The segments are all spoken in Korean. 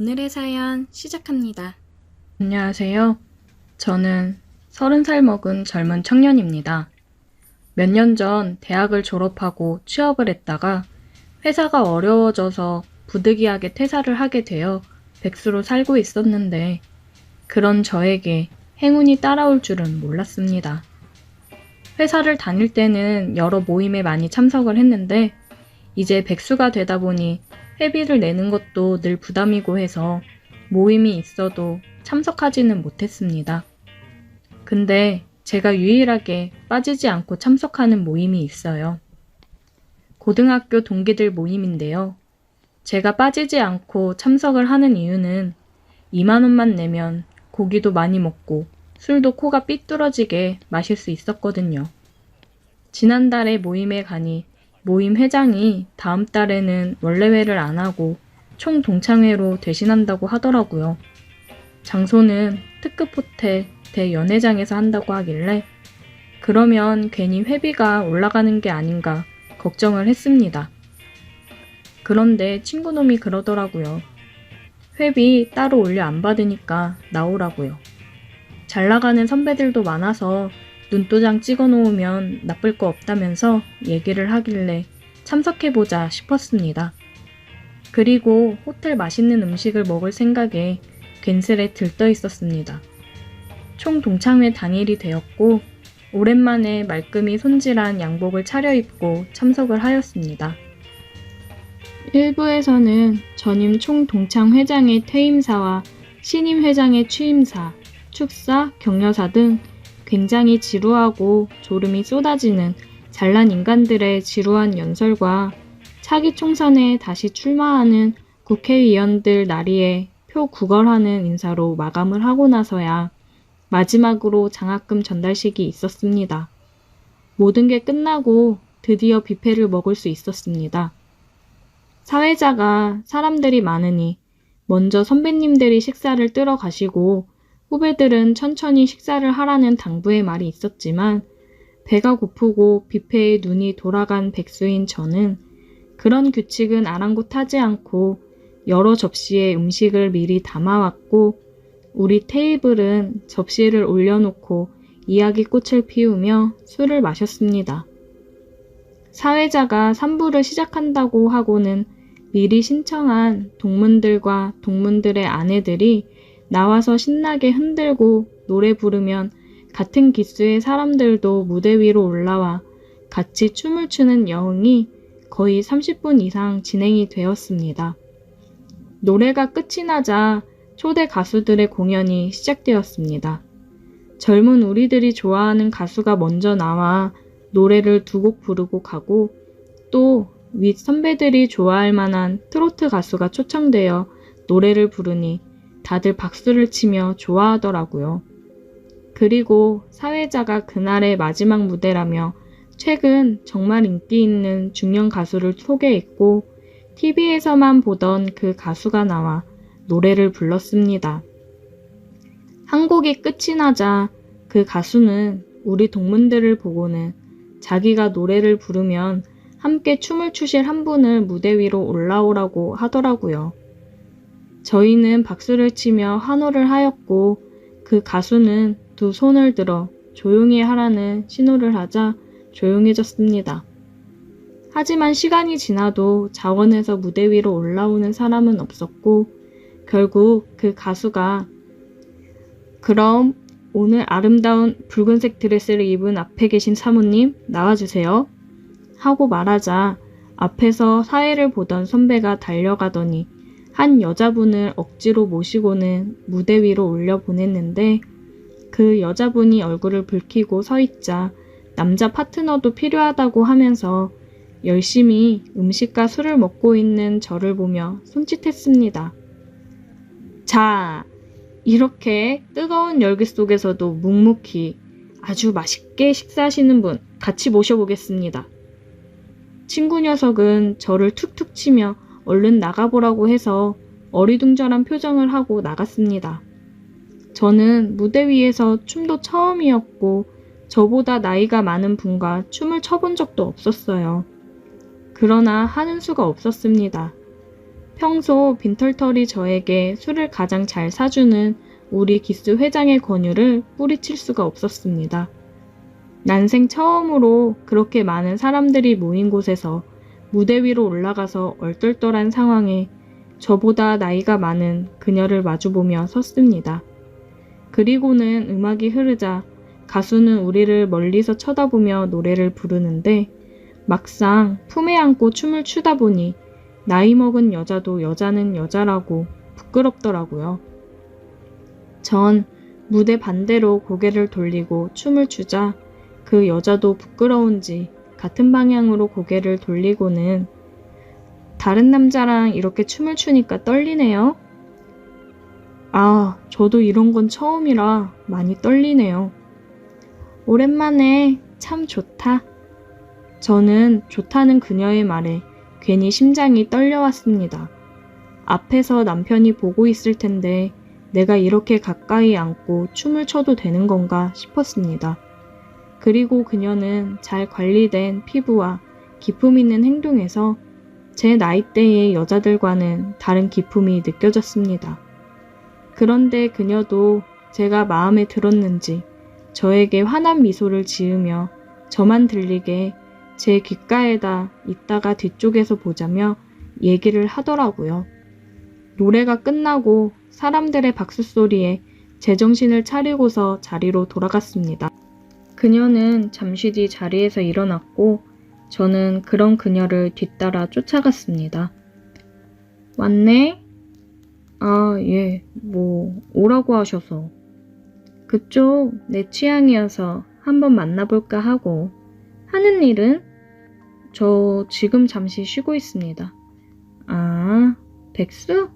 오늘의 사연 시작합니다. 안녕하세요. 저는 30살 먹은 젊은 청년입니다. 몇 년 전 대학을 졸업하고 취업을 했다가 회사가 어려워져서 부득이하게 퇴사를 하게 되어 백수로 살고 있었는데 그런 저에게 행운이 따라올 줄은 몰랐습니다. 회사를 다닐 때는 여러 모임에 많이 참석을 했는데 이제 백수가 되다 보니 회비를 내는 것도 늘 부담이고 해서 모임이 있어도 참석하지는 못했습니다. 근데 제가 유일하게 빠지지 않고 참석하는 모임이 있어요. 고등학교 동기들 모임인데요. 제가 빠지지 않고 참석을 하는 이유는 2만 원만 내면 고기도 많이 먹고 술도 코가 삐뚤어지게 마실 수 있었거든요. 지난달에 모임에 가니 모임 회장이 다음 달에는 원래회를 안 하고 총 동창회로 대신한다고 하더라고요. 장소는 특급 호텔 대연회장에서 한다고 하길래 그러면 괜히 회비가 올라가는 게 아닌가 걱정을 했습니다. 그런데 친구놈이 그러더라고요. 회비 따로 올려 안 받으니까 나오라고요. 잘 나가는 선배들도 많아서 눈도장 찍어 놓으면 나쁠 거 없다면서 얘기를 하길래 참석해보자 싶었습니다. 그리고 호텔 맛있는 음식을 먹을 생각에 괜스레 들떠 있었습니다. 총 동창회 당일이 되었고 오랜만에 말끔히 손질한 양복을 차려입고 참석을 하였습니다. 1부에서는 전임 총 동창회장의 퇴임사와 신임 회장의 취임사, 축사, 격려사 등 굉장히 지루하고 졸음이 쏟아지는 잘난 인간들의 지루한 연설과 차기 총선에 다시 출마하는 국회의원들 나리에 표 구걸하는 인사로 마감을 하고 나서야 마지막으로 장학금 전달식이 있었습니다. 모든 게 끝나고 드디어 뷔페를 먹을 수 있었습니다. 사회자가 사람들이 많으니 먼저 선배님들이 식사를 뜨러 가시고 후배들은 천천히 식사를 하라는 당부의 말이 있었지만 배가 고프고 뷔페에 눈이 돌아간 백수인 저는 그런 규칙은 아랑곳하지 않고 여러 접시에 음식을 미리 담아왔고 우리 테이블은 접시를 올려놓고 이야기꽃을 피우며 술을 마셨습니다. 사회자가 3부를 시작한다고 하고는 미리 신청한 동문들과 동문들의 아내들이 나와서 신나게 흔들고 노래 부르면 같은 기수의 사람들도 무대 위로 올라와 같이 춤을 추는 여흥이 거의 30분 이상 진행이 되었습니다. 노래가 끝이 나자 초대 가수들의 공연이 시작되었습니다. 젊은 우리들이 좋아하는 가수가 먼저 나와 노래를 2곡 부르고 가고 또 윗 선배들이 좋아할 만한 트로트 가수가 초청되어 노래를 부르니 다들 박수를 치며 좋아하더라고요. 그리고 사회자가 그날의 마지막 무대라며 최근 정말 인기 있는 중년 가수를 소개했고 TV에서만 보던 그 가수가 나와 노래를 불렀습니다. 한 곡이 끝이 나자 그 가수는 우리 동문들을 보고는 자기가 노래를 부르면 함께 춤을 추실 한 분을 무대 위로 올라오라고 하더라고요. 저희는 박수를 치며 환호를 하였고 그 가수는 2 손을 들어 조용히 하라는 신호를 하자 조용해졌습니다. 하지만 시간이 지나도 자원해서 무대 위로 올라오는 사람은 없었고 결국 그 가수가 그럼 오늘 아름다운 붉은색 드레스를 입은 앞에 계신 사모님 나와주세요 하고 말하자 앞에서 사회를 보던 선배가 달려가더니 한 여자분을 억지로 모시고는 무대 위로 올려보냈는데 그 여자분이 얼굴을 붉히고 서 있자 남자 파트너도 필요하다고 하면서 열심히 음식과 술을 먹고 있는 저를 보며 손짓했습니다. 자, 이렇게 뜨거운 열기 속에서도 묵묵히 아주 맛있게 식사하시는 분 같이 모셔보겠습니다. 친구 녀석은 저를 툭툭 치며 얼른 나가보라고 해서 어리둥절한 표정을 하고 나갔습니다. 저는 무대 위에서 춤도 처음이었고 저보다 나이가 많은 분과 춤을 춰본 적도 없었어요. 그러나 하는 수가 없었습니다. 평소 빈털터리 저에게 술을 가장 잘 사주는 우리 기수 회장의 권유를 뿌리칠 수가 없었습니다. 난생 처음으로 그렇게 많은 사람들이 모인 곳에서 무대 위로 올라가서 얼떨떨한 상황에 저보다 나이가 많은 그녀를 마주보며 섰습니다. 그리고는 음악이 흐르자 가수는 우리를 멀리서 쳐다보며 노래를 부르는데 막상 품에 안고 춤을 추다 보니 나이 먹은 여자도 여자는 여자라고 부끄럽더라고요. 전 무대 반대로 고개를 돌리고 춤을 추자 그 여자도 부끄러운지 같은 방향으로 고개를 돌리고는 다른 남자랑 이렇게 춤을 추니까 떨리네요. 아, 저도 이런 건 처음이라 많이 떨리네요. 오랜만에 참 좋다. 저는 좋다는 그녀의 말에 괜히 심장이 떨려왔습니다. 앞에서 남편이 보고 있을 텐데 내가 이렇게 가까이 앉고 춤을 춰도 되는 건가 싶었습니다. 그리고 그녀는 잘 관리된 피부와 기품 있는 행동에서 제 나이대의 여자들과는 다른 기품이 느껴졌습니다. 그런데 그녀도 제가 마음에 들었는지 저에게 환한 미소를 지으며 저만 들리게 제 귓가에다 이따가 뒤쪽에서 보자며 얘기를 하더라고요. 노래가 끝나고 사람들의 박수 소리에 제정신을 차리고서 자리로 돌아갔습니다. 그녀는 잠시 뒤 자리에서 일어났고 저는 그런 그녀를 뒤따라 쫓아갔습니다. 왔네? 아, 예, 오라고 하셔서. 그쪽 내 취향이어서 한번 만나볼까 하고. 하는 일은? 저 지금 잠시 쉬고 있습니다. 아, 백수?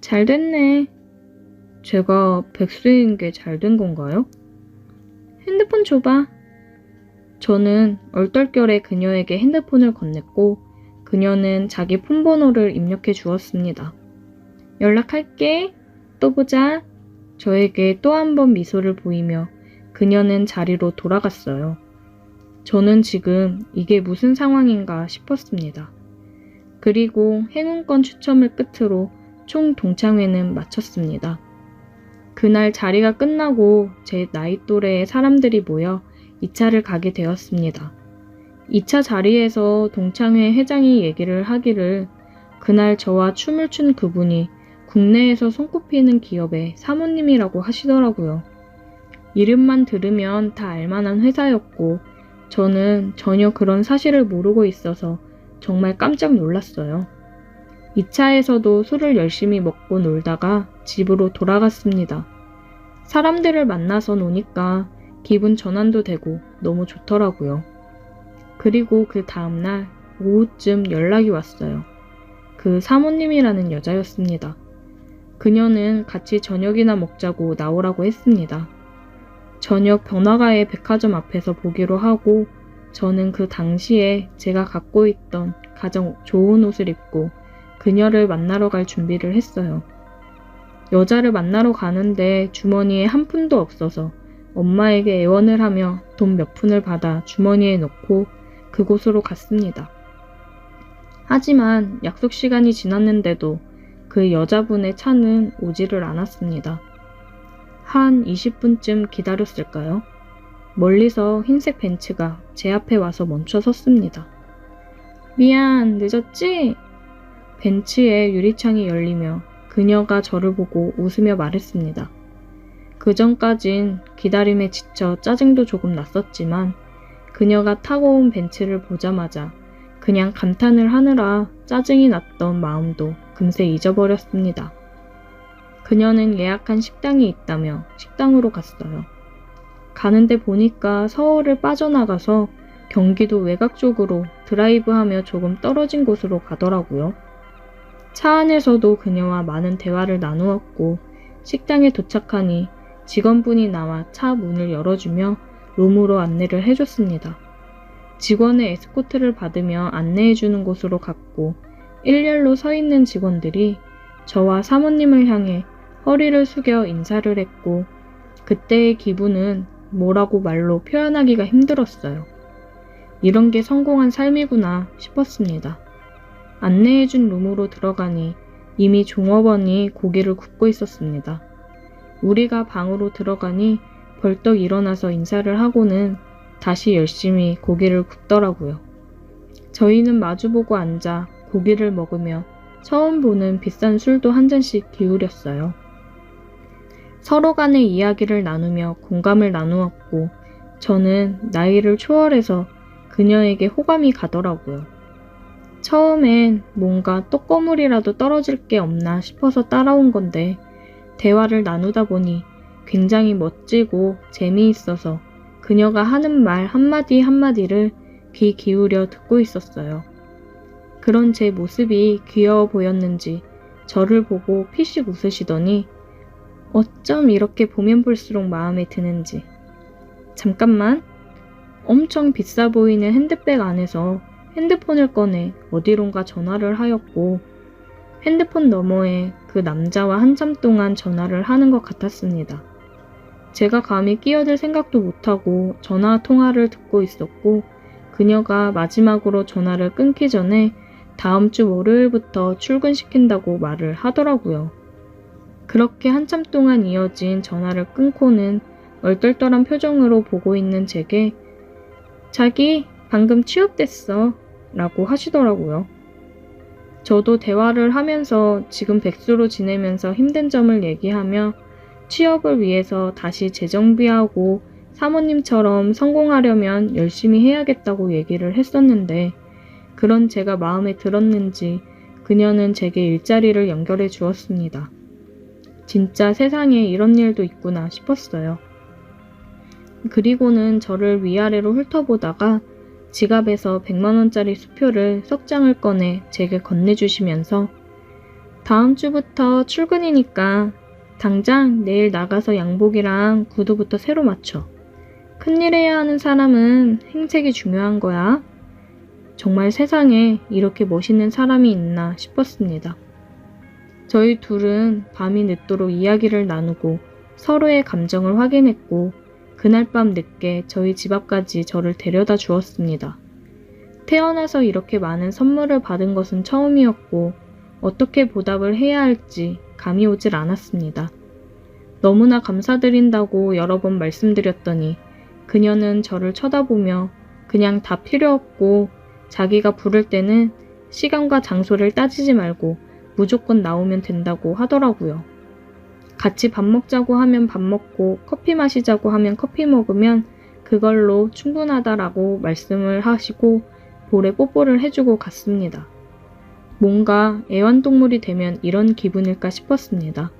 잘 됐네. 제가 백수인 게 잘 된 건가요? 핸드폰 줘봐. 저는 얼떨결에 그녀에게 핸드폰을 건넸고 그녀는 자기 폰번호를 입력해 주었습니다. 연락할게. 또 보자. 저에게 또 한 번 미소를 보이며 그녀는 자리로 돌아갔어요. 저는 지금 이게 무슨 상황인가 싶었습니다. 그리고 행운권 추첨을 끝으로 총 동창회는 마쳤습니다. 그날 자리가 끝나고 제 나이 또래의 사람들이 모여 2차를 가게 되었습니다. 2차 자리에서 동창회 회장이 얘기를 하기를 그날 저와 춤을 춘 그분이 국내에서 손꼽히는 기업의 사모님이라고 하시더라고요. 이름만 들으면 다 알만한 회사였고 저는 전혀 그런 사실을 모르고 있어서 정말 깜짝 놀랐어요. 2차에서도 술을 열심히 먹고 놀다가 집으로 돌아갔습니다. 사람들을 만나서 노니까 기분 전환도 되고 너무 좋더라고요. 그리고 그 다음날 오후쯤 연락이 왔어요. 그 사모님이라는 여자였습니다. 그녀는 같이 저녁이나 먹자고 나오라고 했습니다. 저녁 번화가의 백화점 앞에서 보기로 하고 저는 그 당시에 제가 갖고 있던 가장 좋은 옷을 입고 그녀를 만나러 갈 준비를 했어요. 여자를 만나러 가는데 주머니에 한 푼도 없어서 엄마에게 애원을 하며 돈 몇 푼을 받아 주머니에 넣고 그곳으로 갔습니다. 하지만 약속 시간이 지났는데도 그 여자분의 차는 오지를 않았습니다. 한 20분쯤 기다렸을까요? 멀리서 흰색 벤츠가 제 앞에 와서 멈춰 섰습니다. 미안, 늦었지? 벤츠의 유리창이 열리며 그녀가 저를 보고 웃으며 말했습니다. 그전까진 기다림에 지쳐 짜증도 조금 났었지만 그녀가 타고 온 벤츠를 보자마자 그냥 감탄을 하느라 짜증이 났던 마음도 금세 잊어버렸습니다. 그녀는 예약한 식당이 있다며 식당으로 갔어요. 가는데 보니까 서울을 빠져나가서 경기도 외곽 쪽으로 드라이브하며 조금 떨어진 곳으로 가더라고요. 차 안에서도 그녀와 많은 대화를 나누었고 식당에 도착하니 직원분이 나와 차 문을 열어주며 룸으로 안내를 해줬습니다. 직원의 에스코트를 받으며 안내해주는 곳으로 갔고 일렬로 서 있는 직원들이 저와 사모님을 향해 허리를 숙여 인사를 했고 그때의 기분은 뭐라고 말로 표현하기가 힘들었어요. 이런 게 성공한 삶이구나 싶었습니다. 안내해준 룸으로 들어가니 이미 종업원이 고기를 굽고 있었습니다. 우리가 방으로 들어가니 벌떡 일어나서 인사를 하고는 다시 열심히 고기를 굽더라고요. 저희는 마주보고 앉아 고기를 먹으며 처음 보는 비싼 술도 한 잔씩 기울였어요. 서로 간의 이야기를 나누며 공감을 나누었고 저는 나이를 초월해서 그녀에게 호감이 가더라고요. 처음엔 뭔가 떡고물이라도 떨어질 게 없나 싶어서 따라온 건데 대화를 나누다 보니 굉장히 멋지고 재미있어서 그녀가 하는 말 한마디 한마디를 귀 기울여 듣고 있었어요. 그런 제 모습이 귀여워 보였는지 저를 보고 피식 웃으시더니 어쩜 이렇게 보면 볼수록 마음에 드는지. 잠깐만. 엄청 비싸 보이는 핸드백 안에서 핸드폰을 꺼내 어디론가 전화를 하였고 핸드폰 너머에 그 남자와 한참 동안 전화를 하는 것 같았습니다. 제가 감히 끼어들 생각도 못하고 전화 통화를 듣고 있었고 그녀가 마지막으로 전화를 끊기 전에 다음 주 월요일부터 출근시킨다고 말을 하더라고요. 그렇게 한참 동안 이어진 전화를 끊고는 얼떨떨한 표정으로 보고 있는 제게 자기 방금 취업됐어 라고 하시더라고요. 저도 대화를 하면서 지금 백수로 지내면서 힘든 점을 얘기하며 취업을 위해서 다시 재정비하고 사모님처럼 성공하려면 열심히 해야겠다고 얘기를 했었는데 그런 제가 마음에 들었는지 그녀는 제게 일자리를 연결해 주었습니다. 진짜 세상에 이런 일도 있구나 싶었어요. 그리고는 저를 위아래로 훑어보다가 지갑에서 100만원짜리 수표를 석 장을 꺼내 제게 건네주시면서 다음 주부터 출근이니까 당장 내일 나가서 양복이랑 구두부터 새로 맞춰. 큰일 해야 하는 사람은 행색이 중요한 거야. 정말 세상에 이렇게 멋있는 사람이 있나 싶었습니다. 저희 둘은 밤이 늦도록 이야기를 나누고 서로의 감정을 확인했고 그날 밤 늦게 저희 집 앞까지 저를 데려다 주었습니다. 태어나서 이렇게 많은 선물을 받은 것은 처음이었고 어떻게 보답을 해야 할지 감이 오질 않았습니다. 너무나 감사드린다고 여러 번 말씀드렸더니 그녀는 저를 쳐다보며 그냥 다 필요 없고 자기가 부를 때는 시간과 장소를 따지지 말고 무조건 나오면 된다고 하더라고요. 같이 밥 먹자고 하면 밥 먹고 커피 마시자고 하면 커피 먹으면 그걸로 충분하다라고 말씀을 하시고 볼에 뽀뽀를 해주고 갔습니다. 뭔가 애완동물이 되면 이런 기분일까 싶었습니다.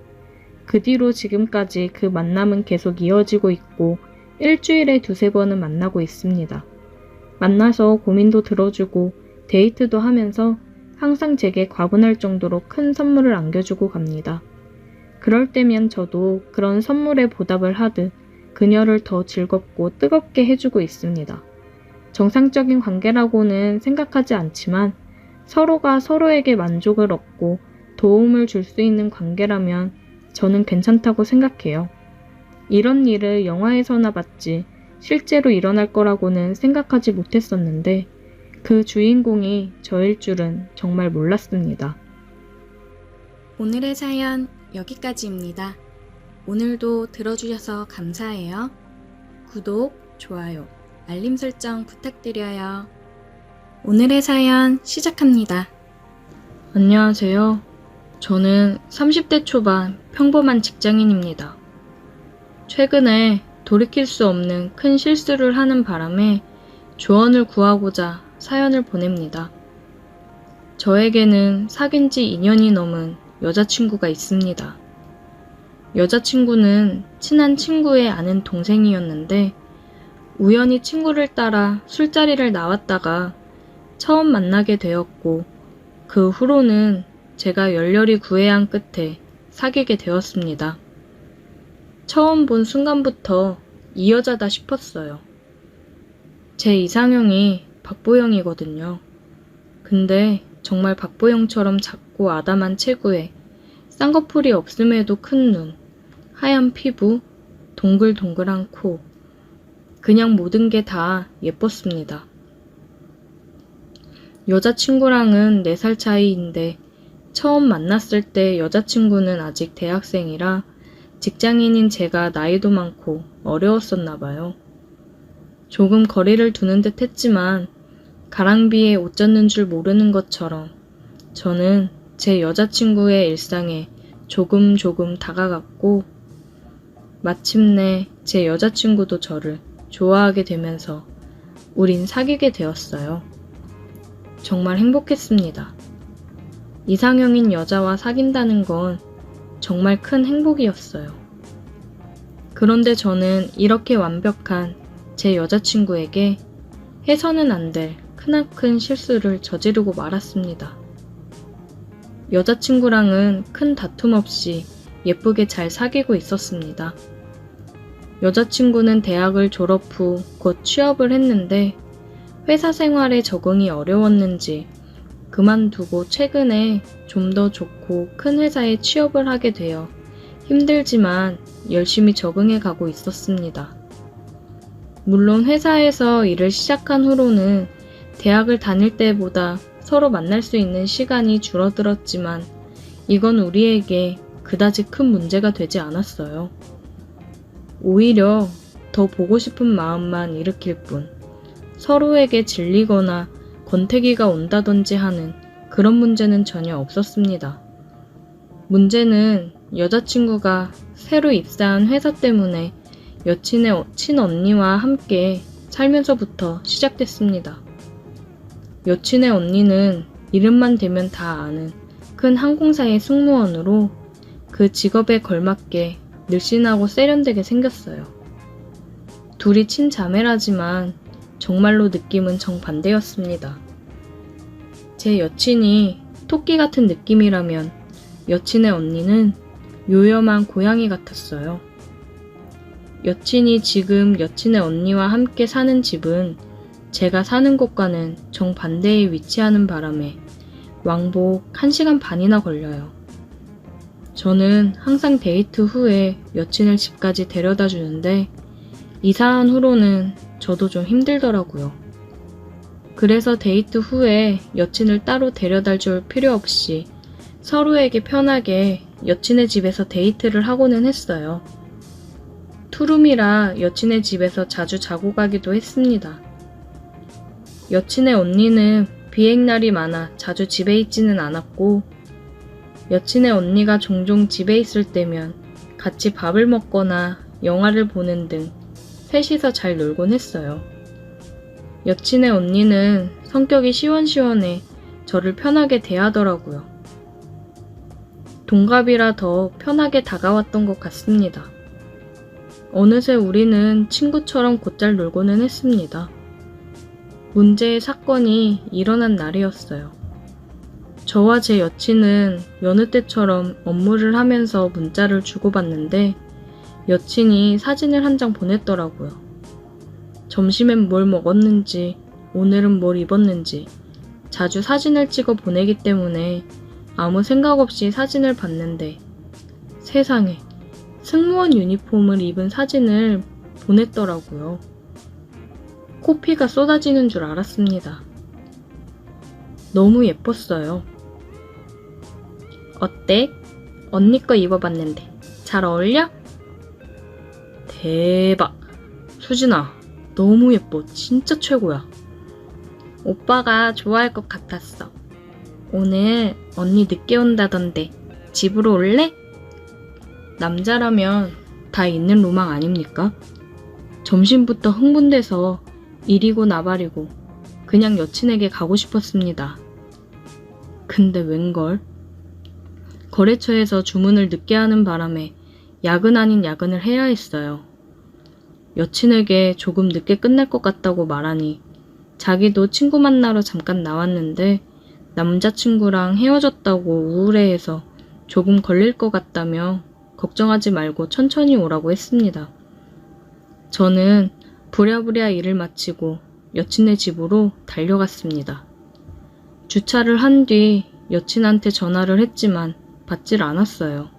그 뒤로 지금까지 그 만남은 계속 이어지고 있고 일주일에 2-3번은 만나고 있습니다. 만나서 고민도 들어주고 데이트도 하면서 항상 제게 과분할 정도로 큰 선물을 안겨주고 갑니다. 그럴 때면 저도 그런 선물에 보답을 하듯 그녀를 더 즐겁고 뜨겁게 해주고 있습니다. 정상적인 관계라고는 생각하지 않지만 서로가 서로에게 만족을 얻고 도움을 줄 수 있는 관계라면 저는 괜찮다고 생각해요. 이런 일을 영화에서나 봤지 실제로 일어날 거라고는 생각하지 못했었는데 그 주인공이 저일 줄은 정말 몰랐습니다. 오늘의 사연 여기까지입니다. 오늘도 들어주셔서 감사해요. 구독, 좋아요, 알림 설정 부탁드려요. 오늘의 사연 시작합니다. 안녕하세요. 저는 30대 초반 평범한 직장인입니다. 최근에 돌이킬 수 없는 큰 실수를 하는 바람에 조언을 구하고자 사연을 보냅니다. 저에게는 사귄 지 2년이 넘은 여자친구가 있습니다. 여자친구는 친한 친구의 아는 동생이었는데 우연히 친구를 따라 술자리를 나왔다가 처음 만나게 되었고 그 후로는 제가 열렬히 구애한 끝에 사귀게 되었습니다. 처음 본 순간부터 이 여자다 싶었어요. 제 이상형이 박보영이거든요. 근데 정말 박보영처럼 작고 아담한 체구에 쌍꺼풀이 없음에도 큰 눈, 하얀 피부, 동글동글한 코, 그냥 모든 게 다 예뻤습니다. 여자친구랑은 4살 차이인데 처음 만났을 때 여자친구는 아직 대학생이라 직장인인 제가 나이도 많고 어려웠었나 봐요. 조금 거리를 두는 듯 했지만 가랑비에 옷 젖는 줄 모르는 것처럼 저는 제 여자친구의 일상에 조금 다가갔고 마침내 제 여자친구도 저를 좋아하게 되면서 우린 사귀게 되었어요. 정말 행복했습니다. 이상형인 여자와 사귄다는 건 정말 큰 행복이었어요. 그런데 저는 이렇게 완벽한 제 여자친구에게 해서는 안 될 크나큰 실수를 저지르고 말았습니다. 여자친구랑은 큰 다툼 없이 예쁘게 잘 사귀고 있었습니다. 여자친구는 대학을 졸업 후 곧 취업을 했는데 회사 생활에 적응이 어려웠는지 그만두고 최근에 좀 더 좋고 큰 회사에 취업을 하게 되어 힘들지만 열심히 적응해 가고 있었습니다. 물론 회사에서 일을 시작한 후로는 대학을 다닐 때보다 서로 만날 수 있는 시간이 줄어들었지만 이건 우리에게 그다지 큰 문제가 되지 않았어요. 오히려 더 보고 싶은 마음만 일으킬 뿐 서로에게 질리거나 권태기가 온다든지 하는 그런 문제는 전혀 없었습니다. 문제는 여자친구가 새로 입사한 회사 때문에 여친의 친언니와 함께 살면서부터 시작됐습니다. 여친의 언니는 이름만 대면 다 아는 큰 항공사의 승무원으로 그 직업에 걸맞게 늘씬하고 세련되게 생겼어요. 둘이 친자매라지만 정말로 느낌은 정반대였습니다. 제 여친이 토끼 같은 느낌이라면 여친의 언니는 요염한 고양이 같았어요. 여친이 지금 여친의 언니와 함께 사는 집은 제가 사는 곳과는 정반대에 위치하는 바람에 왕복 1시간 반이나 걸려요. 저는 항상 데이트 후에 여친을 집까지 데려다 주는데 이사한 후로는 저도 좀 힘들더라고요. 그래서 데이트 후에 여친을 따로 데려다 줄 필요 없이 서로에게 편하게 여친의 집에서 데이트를 하고는 했어요. 투룸이라 여친의 집에서 자주 자고 가기도 했습니다. 여친의 언니는 비행날이 많아 자주 집에 있지는 않았고 여친의 언니가 종종 집에 있을 때면 같이 밥을 먹거나 영화를 보는 등 셋이서 잘 놀곤 했어요. 여친의 언니는 성격이 시원시원해 저를 편하게 대하더라고요. 동갑이라 더 편하게 다가왔던 것 같습니다. 어느새 우리는 친구처럼 곧잘 놀고는 했습니다. 문제의 사건이 일어난 날이었어요. 저와 제 여친은 여느 때처럼 업무를 하면서 문자를 주고받는데 여친이 사진을 한 장 보냈더라고요. 점심엔 뭘 먹었는지, 오늘은 뭘 입었는지 자주 사진을 찍어 보내기 때문에 아무 생각 없이 사진을 봤는데 세상에 승무원 유니폼을 입은 사진을 보냈더라고요. 코피가 쏟아지는 줄 알았습니다. 너무 예뻤어요. 어때? 언니 거 입어봤는데 잘 어울려? 대박! 수진아, 너무 예뻐. 진짜 최고야. 오빠가 좋아할 것 같았어. 오늘 언니 늦게 온다던데 집으로 올래? 남자라면 다 있는 로망 아닙니까? 점심부터 흥분돼서 이리고 나발이고 그냥 여친에게 가고 싶었습니다. 근데 웬걸? 거래처에서 주문을 늦게 하는 바람에 야근 아닌 야근을 해야 했어요. 여친에게 조금 늦게 끝날 것 같다고 말하니 자기도 친구 만나러 잠깐 나왔는데 남자친구랑 헤어졌다고 우울해해서 조금 걸릴 것 같다며 걱정하지 말고 천천히 오라고 했습니다. 저는 부랴부랴 일을 마치고 여친의 집으로 달려갔습니다. 주차를 한 뒤 여친한테 전화를 했지만 받질 않았어요.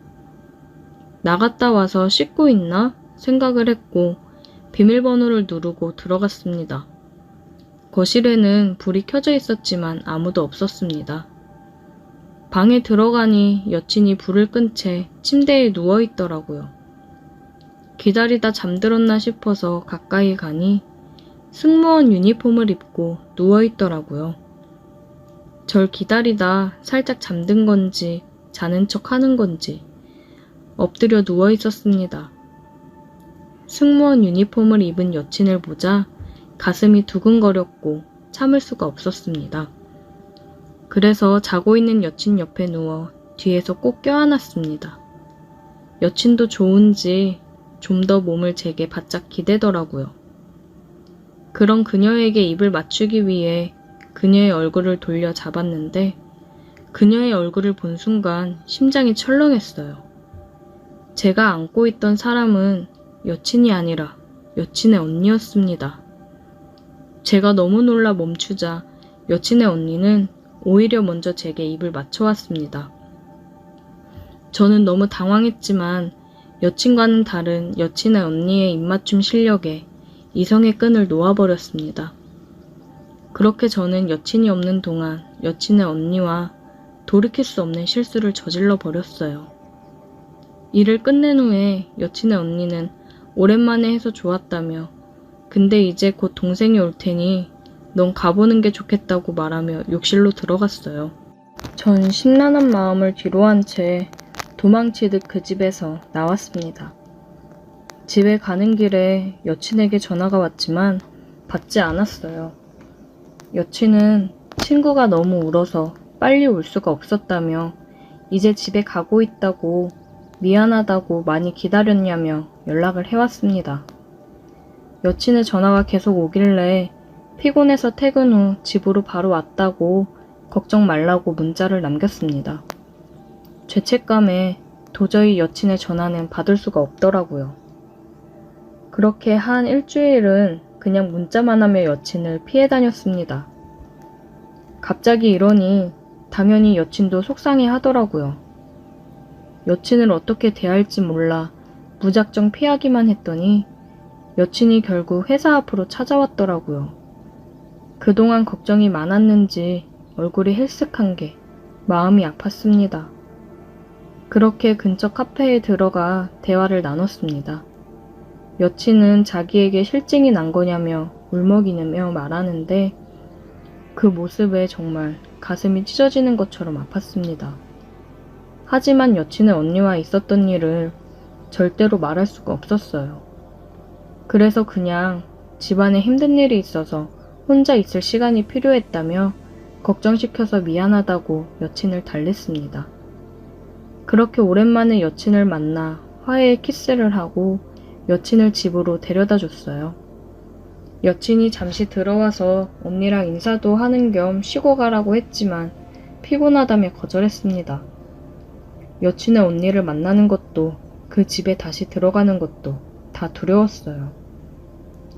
나갔다 와서 씻고 있나 생각을 했고 비밀번호를 누르고 들어갔습니다. 거실에는 불이 켜져 있었지만 아무도 없었습니다. 방에 들어가니 여친이 불을 끈 채 침대에 누워 있더라고요. 기다리다 잠들었나 싶어서 가까이 가니 승무원 유니폼을 입고 누워 있더라고요. 절 기다리다 살짝 잠든 건지 자는 척 하는 건지 엎드려 누워 있었습니다. 승무원 유니폼을 입은 여친을 보자 가슴이 두근거렸고 참을 수가 없었습니다. 그래서 자고 있는 여친 옆에 누워 뒤에서 꼭 껴안았습니다. 여친도 좋은지 좀 더 몸을 제게 바짝 기대더라고요. 그런 그녀에게 입을 맞추기 위해 그녀의 얼굴을 돌려 잡았는데 그녀의 얼굴을 본 순간 심장이 철렁했어요. 제가 안고 있던 사람은 여친이 아니라 여친의 언니였습니다. 제가 너무 놀라 멈추자 여친의 언니는 오히려 먼저 제게 입을 맞춰왔습니다. 저는 너무 당황했지만 여친과는 다른 여친의 언니의 입맞춤 실력에 이성의 끈을 놓아버렸습니다. 그렇게 저는 여친이 없는 동안 여친의 언니와 돌이킬 수 없는 실수를 저질러 버렸어요. 일을 끝낸 후에 여친의 언니는 오랜만에 해서 좋았다며 근데 이제 곧 동생이 올 테니 넌 가보는 게 좋겠다고 말하며 욕실로 들어갔어요. 전 심란한 마음을 뒤로한 채 도망치듯 그 집에서 나왔습니다. 집에 가는 길에 여친에게 전화가 왔지만 받지 않았어요. 여친은 친구가 너무 울어서 빨리 올 수가 없었다며 이제 집에 가고 있다고 미안하다고 많이 기다렸냐며 연락을 해왔습니다. 여친의 전화가 계속 오길래 피곤해서 퇴근 후 집으로 바로 왔다고 걱정 말라고 문자를 남겼습니다. 죄책감에 도저히 여친의 전화는 받을 수가 없더라고요. 그렇게 한 일주일은 그냥 문자만 하며 여친을 피해 다녔습니다. 갑자기 이러니 당연히 여친도 속상해 하더라고요. 여친을 어떻게 대할지 몰라 무작정 피하기만 했더니 여친이 결국 회사 앞으로 찾아왔더라고요. 그동안 걱정이 많았는지 얼굴이 헬쓱한 게 마음이 아팠습니다. 그렇게 근처 카페에 들어가 대화를 나눴습니다. 여친은 자기에게 실증이 난 거냐며 울먹이며 말하는데 그 모습에 정말 가슴이 찢어지는 것처럼 아팠습니다. 하지만 여친의 언니와 있었던 일을 절대로 말할 수가 없었어요. 그래서 그냥 집안에 힘든 일이 있어서 혼자 있을 시간이 필요했다며 걱정시켜서 미안하다고 여친을 달랬습니다. 그렇게 오랜만에 여친을 만나 화해의 키스를 하고 여친을 집으로 데려다 줬어요. 여친이 잠시 들어와서 언니랑 인사도 하는 겸 쉬고 가라고 했지만 피곤하다며 거절했습니다. 여친의 언니를 만나는 것도 그 집에 다시 들어가는 것도 다 두려웠어요.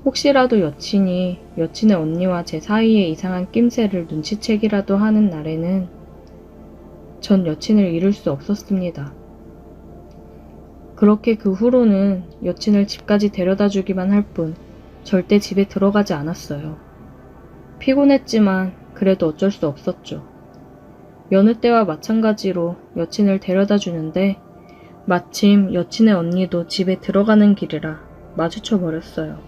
혹시라도 여친이 여친의 언니와 제 사이에 이상한 낌새를 눈치채기라도 하는 날에는 전 여친을 잃을 수 없었습니다. 그렇게 그 후로는 여친을 집까지 데려다 주기만 할 뿐 절대 집에 들어가지 않았어요. 피곤했지만 그래도 어쩔 수 없었죠. 여느 때와 마찬가지로 여친을 데려다 주는데 마침 여친의 언니도 집에 들어가는 길이라 마주쳐 버렸어요.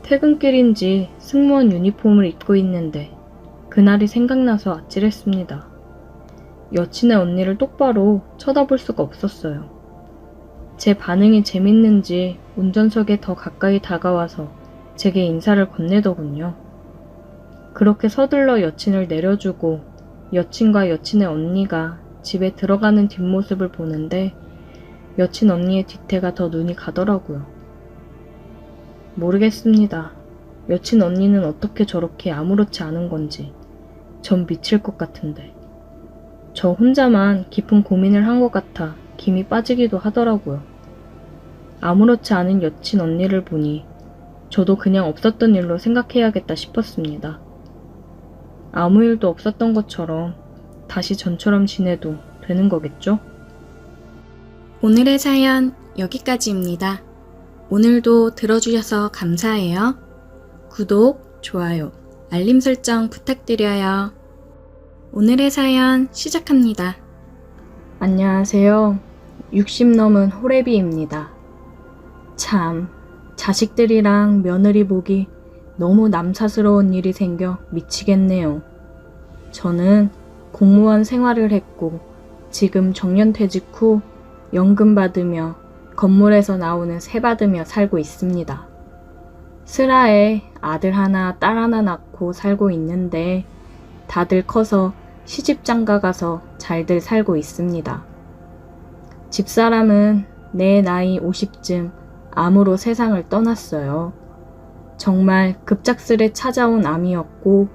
퇴근길인지 승무원 유니폼을 입고 있는데 그날이 생각나서 아찔했습니다. 여친의 언니를 똑바로 쳐다볼 수가 없었어요. 제 반응이 재밌는지 운전석에 더 가까이 다가와서 제게 인사를 건네더군요. 그렇게 서둘러 여친을 내려주고 여친과 여친의 언니가 집에 들어가는 뒷모습을 보는데 여친 언니의 뒤태가 더 눈이 가더라고요. 모르겠습니다. 여친 언니는 어떻게 저렇게 아무렇지 않은 건지 전 미칠 것 같은데 저 혼자만 깊은 고민을 한 것 같아 김이 빠지기도 하더라고요. 아무렇지 않은 여친 언니를 보니 저도 그냥 없었던 일로 생각해야겠다 싶었습니다. 아무 일도 없었던 것처럼 다시 전처럼 지내도 되는 거겠죠? 오늘의 사연 여기까지입니다. 오늘도 들어주셔서 감사해요. 구독, 좋아요, 알림 설정 부탁드려요. 오늘의 사연 시작합니다. 안녕하세요. 60 넘은 호래비입니다. 참, 자식들이랑 며느리 보기 너무 남사스러운 일이 생겨 미치겠네요. 저는 공무원 생활을 했고 지금 정년퇴직 후 연금 받으며 건물에서 나오는 세 받으며 살고 있습니다. 슬하에 아들 하나 딸 하나 낳고 살고 있는데 다들 커서 시집장가 가서 잘들 살고 있습니다. 집사람은 내 나이 50쯤 암으로 세상을 떠났어요. 정말 급작스레 찾아온 암이었고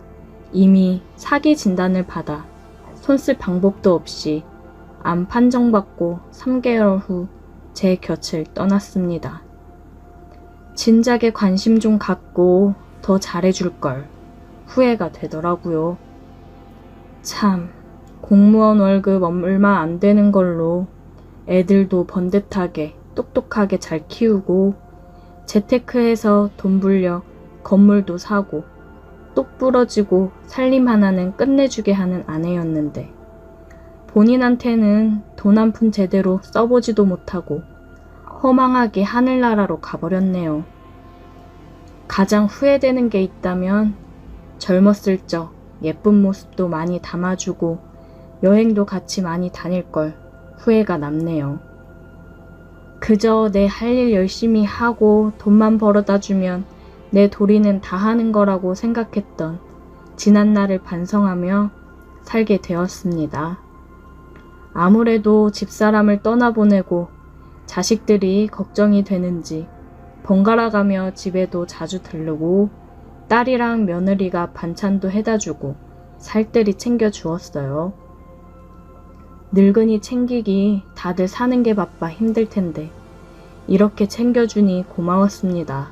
이미 사기 진단을 받아 손쓸 방법도 없이 암 판정받고 3개월 후 제 곁을 떠났습니다. 진작에 관심 좀 갖고 더 잘해줄 걸 후회가 되더라고요. 참, 공무원 월급 얼마 안 되는 걸로 애들도 번듯하게 똑똑하게 잘 키우고 재테크해서 돈 불려 건물도 사고 똑 부러지고 살림 하나는 끝내주게 하는 아내였는데 본인한테는 돈 한 푼 제대로 써보지도 못하고 허망하게 하늘나라로 가버렸네요. 가장 후회되는 게 있다면 젊었을 적 예쁜 모습도 많이 담아주고 여행도 같이 많이 다닐 걸 후회가 남네요. 그저 내 할 일 열심히 하고 돈만 벌어다 주면 내 도리는 다 하는 거라고 생각했던 지난날을 반성하며 살게 되었습니다. 아무래도 집사람을 떠나보내고 자식들이 걱정이 되는지 번갈아가며 집에도 자주 들르고 딸이랑 며느리가 반찬도 해다주고 살뜰히 챙겨주었어요. 늙은이 챙기기 다들 사는 게 바빠 힘들 텐데 이렇게 챙겨주니 고마웠습니다.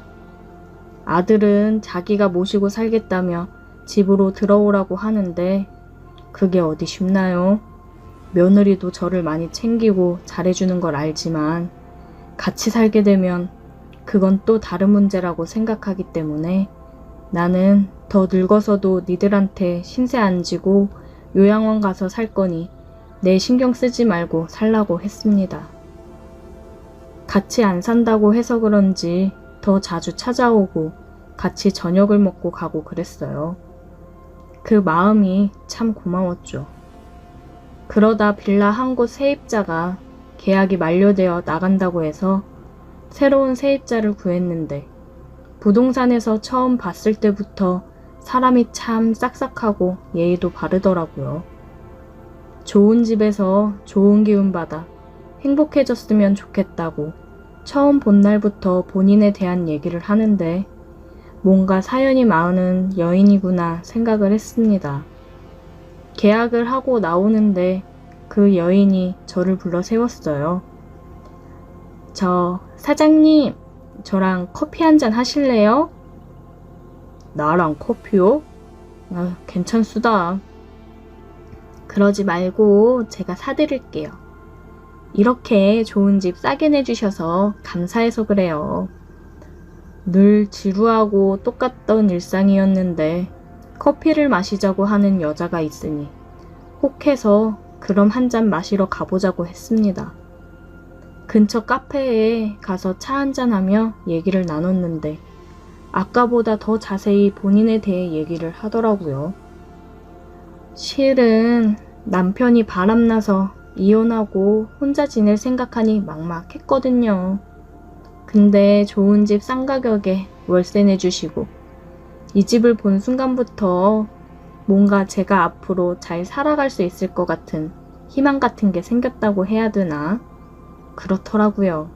아들은 자기가 모시고 살겠다며 집으로 들어오라고 하는데 그게 어디 쉽나요? 며느리도 저를 많이 챙기고 잘해주는 걸 알지만 같이 살게 되면 그건 또 다른 문제라고 생각하기 때문에 나는 더 늙어서도 니들한테 신세 안 지고 요양원 가서 살 거니 내 신경 쓰지 말고 살라고 했습니다. 같이 안 산다고 해서 그런지 더 자주 찾아오고 같이 저녁을 먹고 가고 그랬어요. 그 마음이 참 고마웠죠. 그러다 빌라 한 곳 세입자가 계약이 만료되어 나간다고 해서 새로운 세입자를 구했는데 부동산에서 처음 봤을 때부터 사람이 참 싹싹하고 예의도 바르더라고요. 좋은 집에서 좋은 기운 받아 행복해졌으면 좋겠다고 처음 본 날부터 본인에 대한 얘기를 하는데 뭔가 사연이 많은 여인이구나 생각을 했습니다. 계약을 하고 나오는데 그 여인이 저를 불러 세웠어요. 저 사장님, 저랑 커피 한잔 하실래요? 나랑 커피요? 괜찮수다. 그러지 말고 제가 사드릴게요. 이렇게 좋은 집 싸게 내주셔서 감사해서 그래요. 늘 지루하고 똑같던 일상이었는데 커피를 마시자고 하는 여자가 있으니 혹해서 그럼 한 잔 마시러 가보자고 했습니다. 근처 카페에 가서 차 한잔하며 얘기를 나눴는데 아까보다 더 자세히 본인에 대해 얘기를 하더라고요. 실은 남편이 바람나서 이혼하고 혼자 지낼 생각하니 막막했거든요. 근데 좋은 집 싼 가격에 월세 내주시고 이 집을 본 순간부터 뭔가 제가 앞으로 잘 살아갈 수 있을 것 같은 희망 같은 게 생겼다고 해야 되나? 그렇더라고요.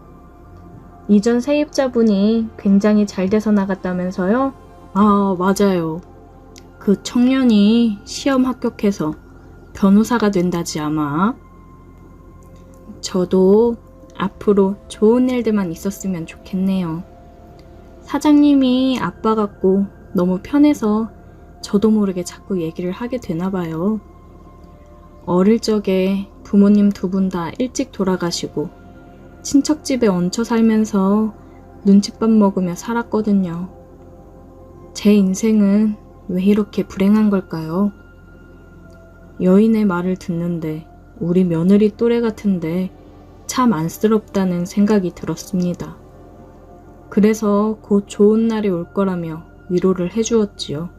이전 세입자분이 굉장히 잘 돼서 나갔다면서요? 아, 맞아요. 그 청년이 시험 합격해서 변호사가 된다지 아마. 저도 앞으로 좋은 일들만 있었으면 좋겠네요. 사장님이 아빠 같고 너무 편해서 저도 모르게 자꾸 얘기를 하게 되나 봐요. 어릴 적에 부모님 두 분 다 일찍 돌아가시고 친척집에 얹혀 살면서 눈칫밥 먹으며 살았거든요. 제 인생은 왜 이렇게 불행한 걸까요? 여인의 말을 듣는데 우리 며느리 또래 같은데 참 안쓰럽다는 생각이 들었습니다. 그래서 곧 좋은 날이 올 거라며 위로를 해주었지요.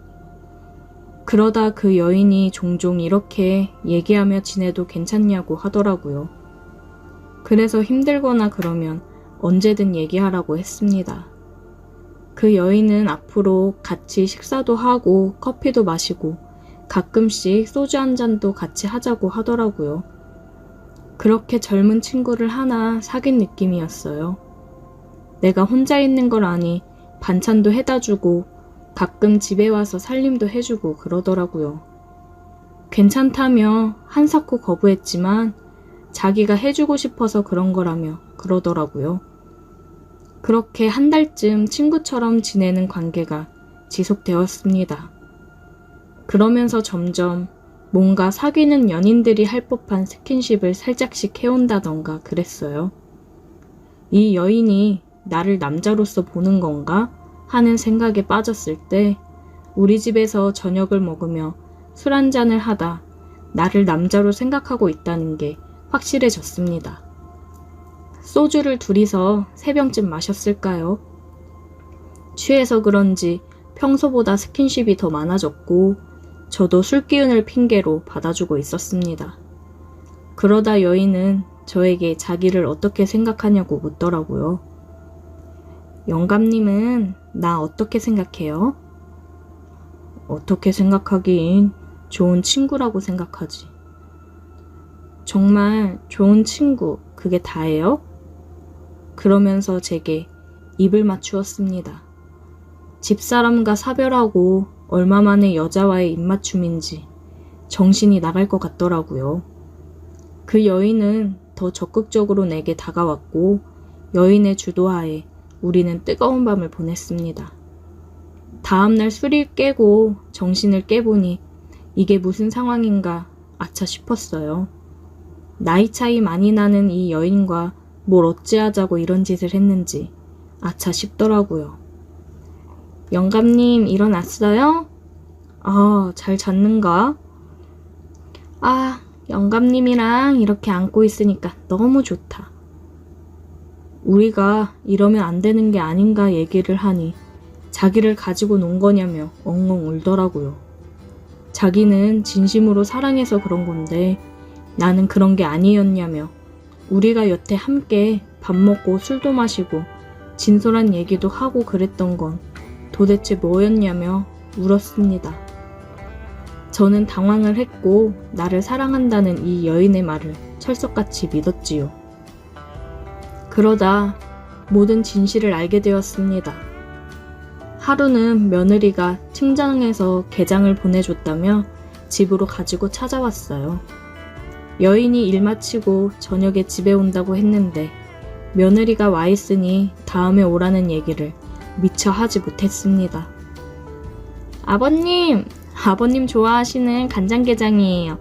그러다 그 여인이 종종 이렇게 얘기하며 지내도 괜찮냐고 하더라고요. 그래서 힘들거나 그러면 언제든 얘기하라고 했습니다. 그 여인은 앞으로 같이 식사도 하고 커피도 마시고 가끔씩 소주 한 잔도 같이 하자고 하더라고요. 그렇게 젊은 친구를 하나 사귄 느낌이었어요. 내가 혼자 있는 걸 아니 반찬도 해다 주고 가끔 집에 와서 살림도 해주고 그러더라고요. 괜찮다며 한사코 거부했지만 자기가 해주고 싶어서 그런 거라며 그러더라고요. 그렇게 한 달쯤 친구처럼 지내는 관계가 지속되었습니다. 그러면서 점점 뭔가 사귀는 연인들이 할 법한 스킨십을 살짝씩 해온다던가 그랬어요. 이 여인이 나를 남자로서 보는 건가 하는 생각에 빠졌을 때 우리 집에서 저녁을 먹으며 술 한잔을 하다 나를 남자로 생각하고 있다는 게 확실해졌습니다. 소주를 둘이서 3병쯤 마셨을까요? 취해서 그런지 평소보다 스킨십이 더 많아졌고 저도 술 기운을 핑계로 받아주고 있었습니다. 그러다 여인은 저에게 자기를 어떻게 생각하냐고 묻더라고요. 영감님은 나 어떻게 생각해요? 어떻게 생각하긴 좋은 친구라고 생각하지. 정말 좋은 친구, 그게 다예요? 그러면서 제게 입을 맞추었습니다. 집사람과 사별하고 얼마 만에 여자와의 입맞춤인지 정신이 나갈 것 같더라고요. 그 여인은 더 적극적으로 내게 다가왔고 여인의 주도하에 우리는 뜨거운 밤을 보냈습니다. 다음날 술이 깨고 정신을 깨보니 이게 무슨 상황인가 아차 싶었어요. 나이 차이 많이 나는 이 여인과 뭘 어찌하자고 이런 짓을 했는지 아차 싶더라고요. 영감님 일어났어요? 잘 잤는가? 영감님이랑 이렇게 안고 있으니까 너무 좋다. 우리가 이러면 안 되는 게 아닌가 얘기를 하니 자기를 가지고 논 거냐며 엉엉 울더라고요. 자기는 진심으로 사랑해서 그런 건데 나는 그런 게 아니었냐며 우리가 여태 함께 밥 먹고 술도 마시고 진솔한 얘기도 하고 그랬던 건 도대체 뭐였냐며 울었습니다. 저는 당황을 했고 나를 사랑한다는 이 여인의 말을 철석같이 믿었지요. 그러다 모든 진실을 알게 되었습니다. 하루는 며느리가 친정에서 게장을 보내줬다며 집으로 가지고 찾아왔어요. 여인이 일 마치고 저녁에 집에 온다고 했는데 며느리가 와 있으니 다음에 오라는 얘기를 미처 하지 못했습니다. 아버님 좋아하시는 간장게장이에요.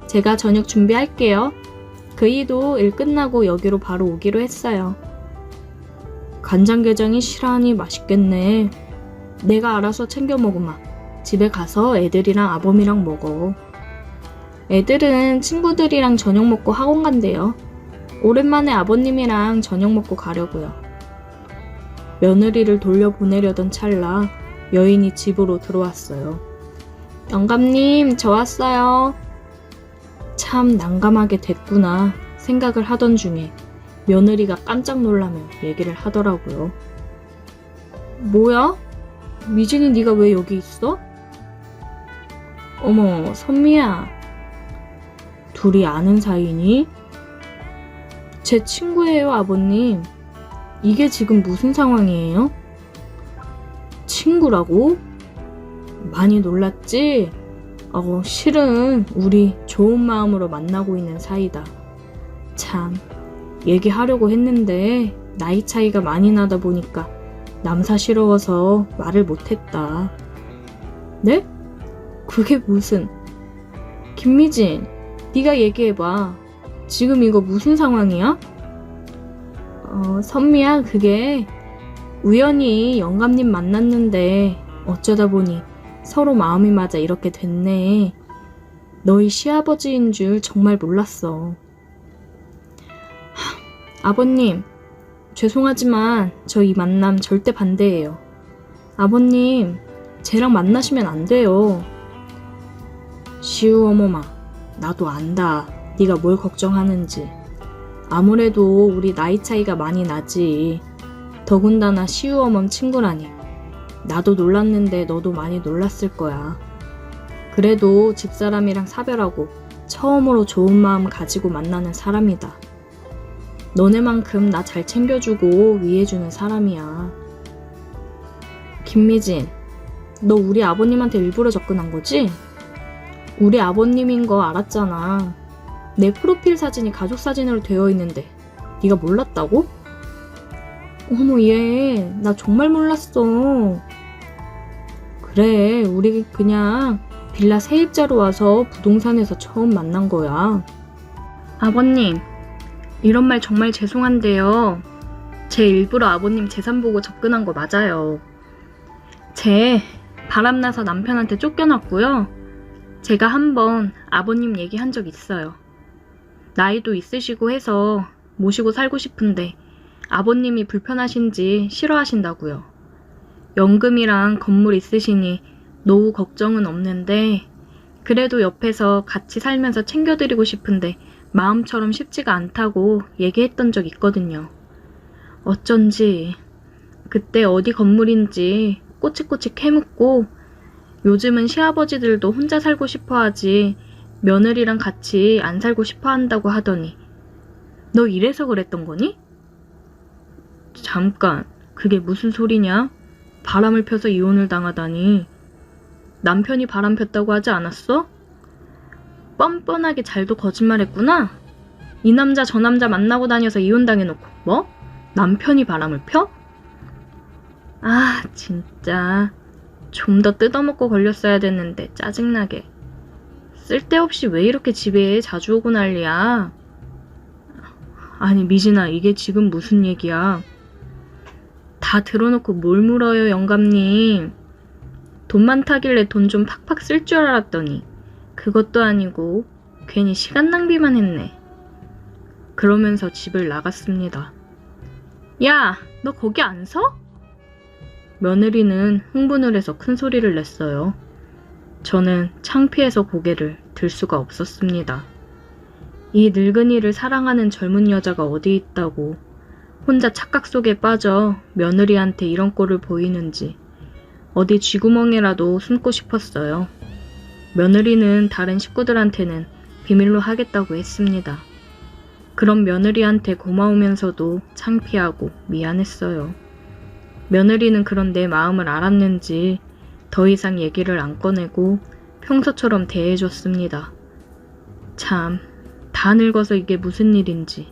제가 저녁 준비할게요. 그이도 일 끝나고 여기로 바로 오기로 했어요. 간장게장이 실하니 맛있겠네. 내가 알아서 챙겨 먹으마. 집에 가서 애들이랑 아범이랑 먹어. 애들은 친구들이랑 저녁 먹고 학원 간대요. 오랜만에 아버님이랑 저녁 먹고 가려고요. 며느리를 돌려보내려던 찰나 여인이 집으로 들어왔어요. 영감님, 저 왔어요. 참 난감하게 됐구나 생각을 하던 중에 며느리가 깜짝 놀라며 얘기를 하더라고요. 뭐야? 미진이 네가 왜 여기 있어? 어머, 선미야. 둘이 아는 사이니? 제 친구예요, 아버님. 이게 지금 무슨 상황이에요? 친구라고? 많이 놀랐지? 실은 우리 좋은 마음으로 만나고 있는 사이다. 참, 얘기하려고 했는데 나이 차이가 많이 나다 보니까 남사스러워서 말을 못했다. 네? 그게 무슨... 김미진, 네가 얘기해봐. 지금 이거 무슨 상황이야? 선미야, 그게 우연히 영감님 만났는데 어쩌다 보니 서로 마음이 맞아 이렇게 됐네. 너희 시아버지인 줄 정말 몰랐어. 아버님, 죄송하지만 저 이 만남 절대 반대예요. 아버님, 쟤랑 만나시면 안 돼요. 시우어머마, 나도 안다. 네가 뭘 걱정하는지. 아무래도 우리 나이 차이가 많이 나지. 더군다나 시우어멈 친구라니. 나도 놀랐는데 너도 많이 놀랐을 거야. 그래도 집사람이랑 사별하고 처음으로 좋은 마음 가지고 만나는 사람이다. 너네만큼 나 잘 챙겨주고 위해주는 사람이야. 김미진, 너 우리 아버님한테 일부러 접근한 거지? 우리 아버님인 거 알았잖아. 내 프로필 사진이 가족 사진으로 되어 있는데 네가 몰랐다고? 어머 얘, 나 정말 몰랐어. 그래, 우리 그냥 빌라 세입자로 와서 부동산에서 처음 만난 거야. 아버님, 이런 말 정말 죄송한데요. 제 일부러 아버님 재산 보고 접근한 거 맞아요. 제 바람나서 남편한테 쫓겨났고요. 제가 한번 아버님 얘기한 적 있어요. 나이도 있으시고 해서 모시고 살고 싶은데 아버님이 불편하신지 싫어하신다고요. 연금이랑 건물 있으시니 노후 걱정은 없는데 그래도 옆에서 같이 살면서 챙겨드리고 싶은데 마음처럼 쉽지가 않다고 얘기했던 적 있거든요. 어쩐지 그때 어디 건물인지 꼬치꼬치 캐묻고 요즘은 시아버지들도 혼자 살고 싶어 하지 며느리랑 같이 안 살고 싶어 한다고 하더니 너 이래서 그랬던 거니? 잠깐, 그게 무슨 소리냐? 바람을 펴서 이혼을 당하다니. 남편이 바람 폈다고 하지 않았어? 뻔뻔하게 잘도 거짓말했구나. 이 남자 저 남자 만나고 다녀서 이혼당해놓고 뭐? 남편이 바람을 펴? 아 진짜 좀 더 뜯어먹고 걸렸어야 됐는데 짜증나게. 쓸데없이 왜 이렇게 집에 자주 오고 난리야? 아니 미진아, 이게 지금 무슨 얘기야? 다 들어놓고 뭘 물어요 영감님. 돈 많다길래 돈 좀 팍팍 쓸 줄 알았더니 그것도 아니고 괜히 시간 낭비만 했네. 그러면서 집을 나갔습니다. 야, 너 거기 안 서? 며느리는 흥분을 해서 큰 소리를 냈어요. 저는 창피해서 고개를 들 수가 없었습니다. 이 늙은이를 사랑하는 젊은 여자가 어디 있다고 혼자 착각 속에 빠져 며느리한테 이런 꼴을 보이는지 어디 쥐구멍에라도 숨고 싶었어요. 며느리는 다른 식구들한테는 비밀로 하겠다고 했습니다. 그런 며느리한테 고마우면서도 창피하고 미안했어요. 며느리는 그런 내 마음을 알았는지 더 이상 얘기를 안 꺼내고 평소처럼 대해줬습니다. 참, 다 늙어서 이게 무슨 일인지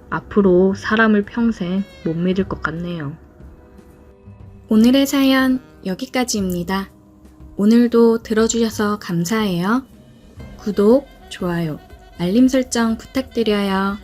앞으로 사람을 평생 못 믿을 것 같네요. 오늘의 사연 여기까지입니다. 오늘도 들어주셔서 감사해요. 구독, 좋아요, 알림 설정 부탁드려요.